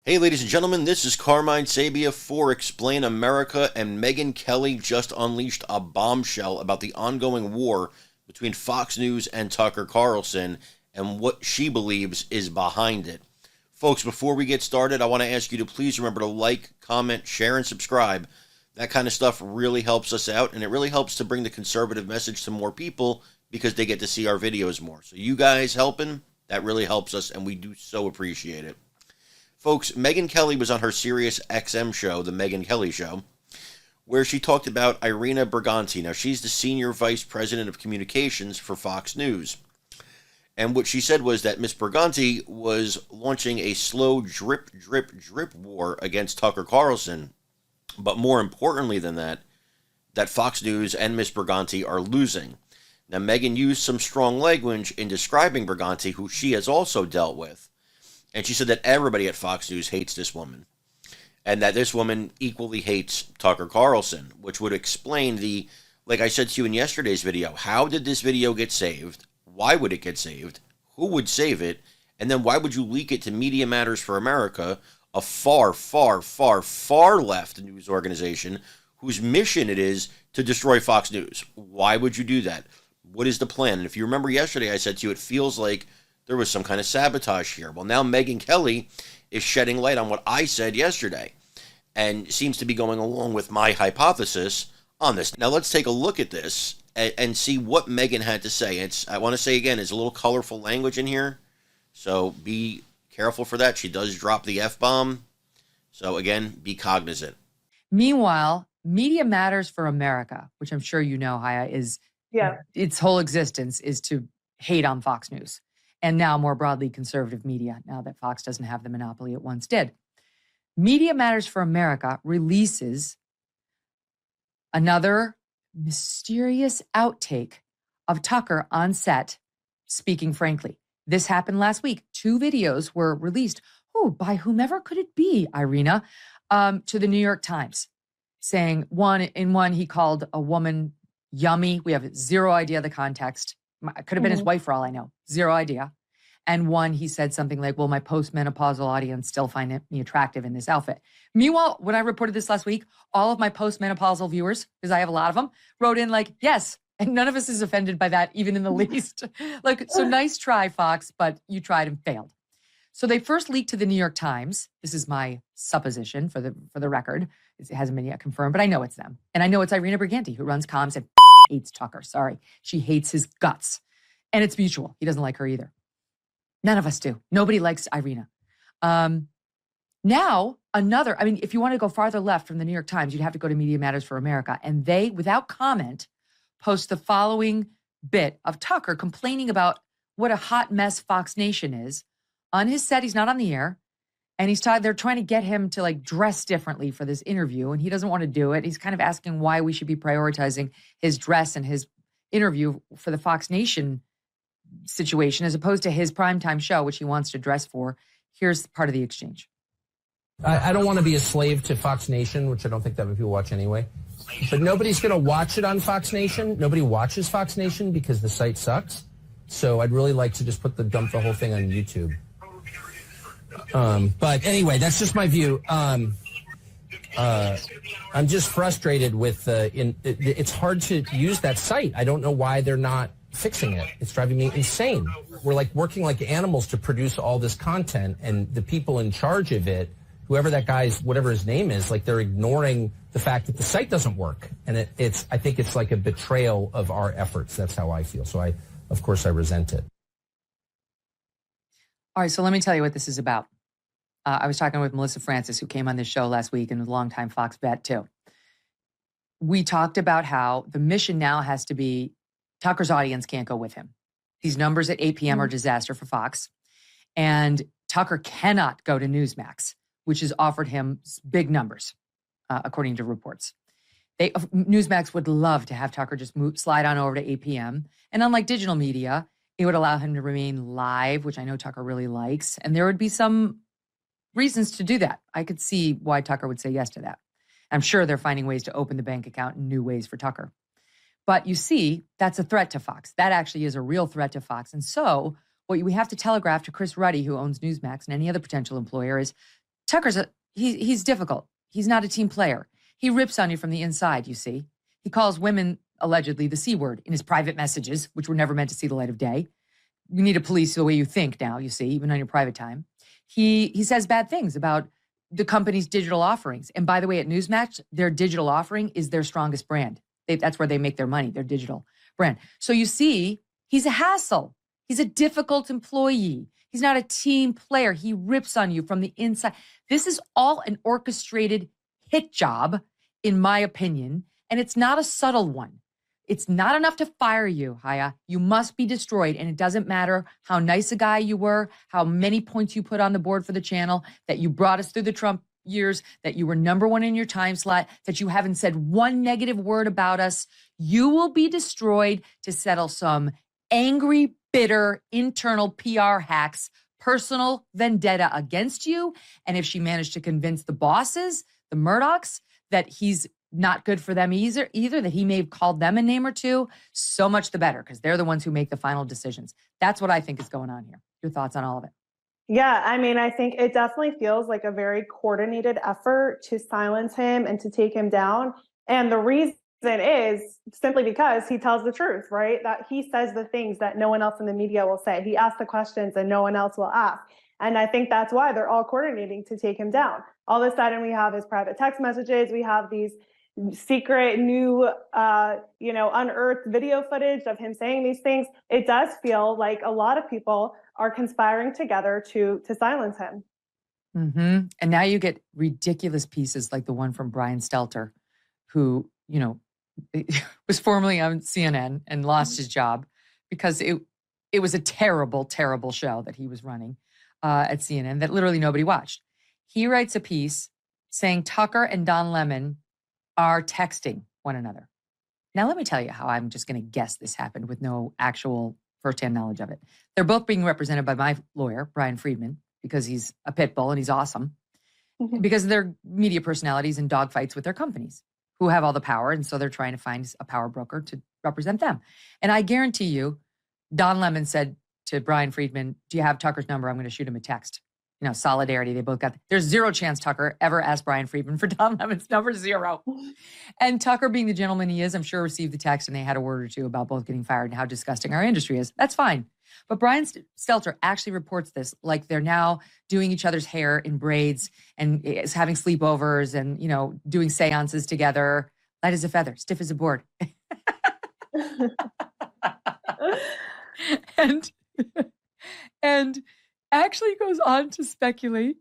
Hey, ladies and gentlemen, this is Carmine Sabia for Explain America, and Megyn Kelly just unleashed a bombshell about the ongoing war between Fox News and Tucker Carlson and what she believes is behind it. Folks, before we get started, I want to ask you to please remember to like, comment, share, and subscribe. That kind of stuff really helps us out, and it really helps to bring the conservative message to more people because they get to see our videos more. So you guys helping, that really helps us, and we do so appreciate it. Folks, Megyn Kelly was on her Sirius XM show, The Megyn Kelly Show, where she talked about Irina Briganti. Now, she's the Senior Vice President of Communications for Fox News. And what she said was that Miss Briganti was launching a slow drip, drip, drip war against Tucker Carlson. But more importantly than that, that Fox News and Miss Briganti are losing. Now, Megyn used some strong language in describing Briganti, who she has also dealt with. And she said that everybody at Fox News hates this woman, and that this woman equally hates Tucker Carlson, which would explain like I said to you in yesterday's video, how did this video get saved? Why would it get saved? Who would save it? And then why would you leak it to Media Matters for America, a far, far, far, far left news organization whose mission it is to destroy Fox News? Why would you do that? What is the plan? And if you remember yesterday, I said to you, it feels like there was some kind of sabotage here. Well, now Megyn Kelly is shedding light on what I said yesterday and seems to be going along with my hypothesis on this. Now, let's take a look at this and see what Megyn had to say. I want to say again, it's a little colorful language in here, so be careful for that. She does drop the F-bomb, so again, be cognizant. Meanwhile, Media Matters for America, which I'm sure you know, Haya, its whole existence is to hate on Fox News. And now more broadly conservative media, now that Fox doesn't have the monopoly it once did. Media Matters for America releases another mysterious outtake of Tucker on set, speaking frankly. This happened last week. 2 videos were released. By whomever could it be, Irina? To the New York Times, saying in one he called a woman yummy. We have zero idea the context. It could have been his wife for all I know. Zero idea. And one, he said something like, well, my postmenopausal audience still find me attractive in this outfit. Meanwhile, when I reported this last week, all of my postmenopausal viewers, because I have a lot of them, wrote in like, yes. And none of us is offended by that, even in the least. So nice try, Fox, but you tried and failed. So they first leaked to the New York Times. This is my supposition for the record. It hasn't been yet confirmed, but I know it's them. And I know it's Irina Briganti, who runs comms and hates Tucker. Sorry. She hates his guts. And it's mutual. He doesn't like her either. None of us do. Nobody likes Irina. Now, if you want to go farther left from the New York Times, you'd have to go to Media Matters for America. And they, without comment, post the following bit of Tucker complaining about what a hot mess Fox Nation is. On his set, he's not on the air. And they're trying to get him to dress differently for this interview. And he doesn't want to do it. He's kind of asking why we should be prioritizing his dress and his interview for the Fox Nation situation as opposed to his primetime show, which he wants to dress for. Here's part of the exchange. I don't want to be a slave to Fox Nation, which I don't think that many people watch anyway. But nobody's going to watch it on Fox Nation. Nobody watches Fox Nation because the site sucks. So I'd really like to just dump the whole thing on YouTube. But anyway, that's just my view. I'm just frustrated with it's hard to use that site. I don't know why they're not fixing it. It's driving me insane. We're working like animals to produce all this content, and the people in charge of it, whoever that guy's, whatever his name is, they're ignoring the fact that the site doesn't work. And I think it's like a betrayal of our efforts. That's how I feel. So of course I resent it. All right, so let me tell you what this is about. I was talking with Melissa Francis, who came on this show last week and was a longtime Fox vet too. We talked about how the mission now has to be Tucker's audience can't go with him. These numbers at 8 p.m. are disaster for Fox. And Tucker cannot go to Newsmax, which has offered him big numbers, according to reports. Newsmax would love to have Tucker just slide on over to 8 p.m. And unlike digital media, it would allow him to remain live, which I know Tucker really likes. And there would be some reasons to do that. I could see why Tucker would say yes to that. I'm sure they're finding ways to open the bank account in new ways for Tucker. But you see, that's a threat to Fox. That actually is a real threat to Fox. And so what we have to telegraph to Chris Ruddy, who owns Newsmax, and any other potential employer is he's difficult. He's not a team player. He rips on you from the inside, you see. He calls women, allegedly, the C word in his private messages, which were never meant to see the light of day. You need to police the way you think now, you see, even on your private time. He says bad things about the company's digital offerings. And by the way, at Newsmatch, their digital offering is their strongest brand. That's where they make their money, their digital brand. So you see, he's a hassle. He's a difficult employee. He's not a team player. He rips on you from the inside. This is all an orchestrated hit job, in my opinion, and it's not a subtle one. It's not enough to fire you, Haya. You must be destroyed, and it doesn't matter how nice a guy you were, how many points you put on the board for the channel, that you brought us through the Trump years, that you were number one in your time slot, that you haven't said one negative word about us. You will be destroyed to settle some angry, bitter, internal PR hacks, personal vendetta against you. And if she managed to convince the bosses, the Murdochs, that he's not good for them either, that he may have called them a name or two, so much the better, because they're the ones who make the final decisions. That's what I think is going on here. Your thoughts on all of it? Yeah, I mean, I think it definitely feels like a very coordinated effort to silence him and to take him down. And the reason is simply because he tells the truth, right? That he says the things that no one else in the media will say. He asks the questions and no one else will ask. And I think that's why they're all coordinating to take him down. All of a sudden, we have his private text messages. We have these secret new, unearthed video footage of him saying these things. It does feel like a lot of people are conspiring together to silence him. Mm-hmm. And now you get ridiculous pieces like the one from Brian Stelter, who, was formerly on CNN and lost his job because it was a terrible, terrible show that he was running at CNN that literally nobody watched. He writes a piece saying Tucker and Don Lemon are texting one another. Now, let me tell you how I'm just going to guess this happened with no actual firsthand knowledge of it. They're both being represented by my lawyer, Brian Friedman, because he's a pit bull and he's awesome, because of their media personalities and dogfights with their companies who have all the power. And so they're trying to find a power broker to represent them. And I guarantee you, Don Lemon said to Brian Friedman, do you have Tucker's number? I'm going to shoot him a text. Solidarity. They both got, there's zero chance Tucker ever asked Brian Friedman for Don Lemon's number, zero. And Tucker, being the gentleman he is, I'm sure received the text and they had a word or two about both getting fired and how disgusting our industry is. That's fine. But Brian Stelter actually reports this like they're now doing each other's hair in braids and is having sleepovers and, doing seances together, light as a feather, stiff as a board. and actually goes on to speculate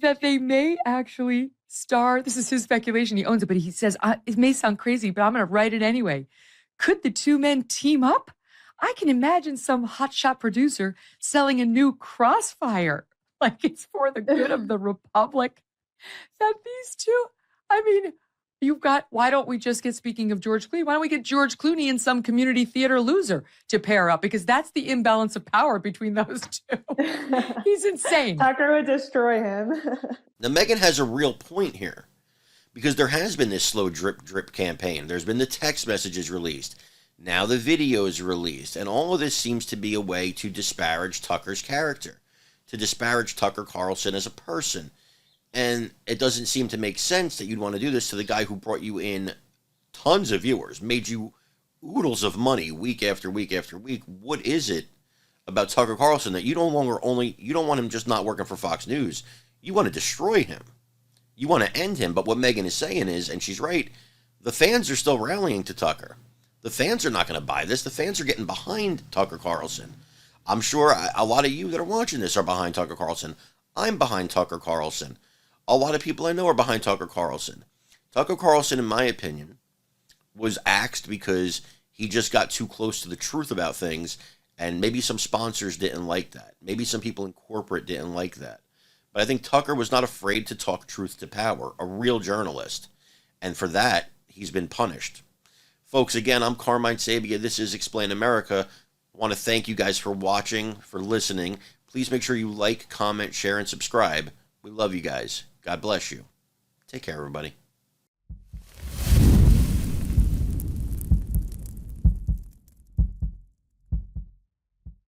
that they may actually star. This is his speculation. He owns it, but he says, it may sound crazy, but I'm going to write it anyway. Could the two men team up? I can imagine some hotshot producer selling a new Crossfire like it's for the good of the Republic. That these two, why don't we just get, speaking of George Clooney, why don't we get George Clooney and some community theater loser to pair up? Because that's the imbalance of power between those two. He's insane. Tucker would destroy him. Now, Megyn has a real point here, because there has been this slow drip campaign. There's been the text messages released. Now the video is released. And all of this seems to be a way to disparage Tucker's character, to disparage Tucker Carlson as a person. And it doesn't seem to make sense that you'd want to do this to the guy who brought you in tons of viewers, made you oodles of money week after week after week. What is it about Tucker Carlson that you don't want him just not working for Fox News? You want to destroy him. You want to end him. But what Megyn is saying is, and she's right, the fans are still rallying to Tucker. The fans are not going to buy this. The fans are getting behind Tucker Carlson. I'm sure a lot of you that are watching this are behind Tucker Carlson. I'm behind Tucker Carlson. A lot of people I know are behind Tucker Carlson. Tucker Carlson, in my opinion, was axed because he just got too close to the truth about things, and maybe some sponsors didn't like that. Maybe some people in corporate didn't like that. But I think Tucker was not afraid to talk truth to power, a real journalist. And for that, he's been punished. Folks, again, I'm Carmine Sabia. This is Explain America. I want to thank you guys for watching, for listening. Please make sure you like, comment, share, and subscribe. We love you guys. God bless you. Take care, everybody.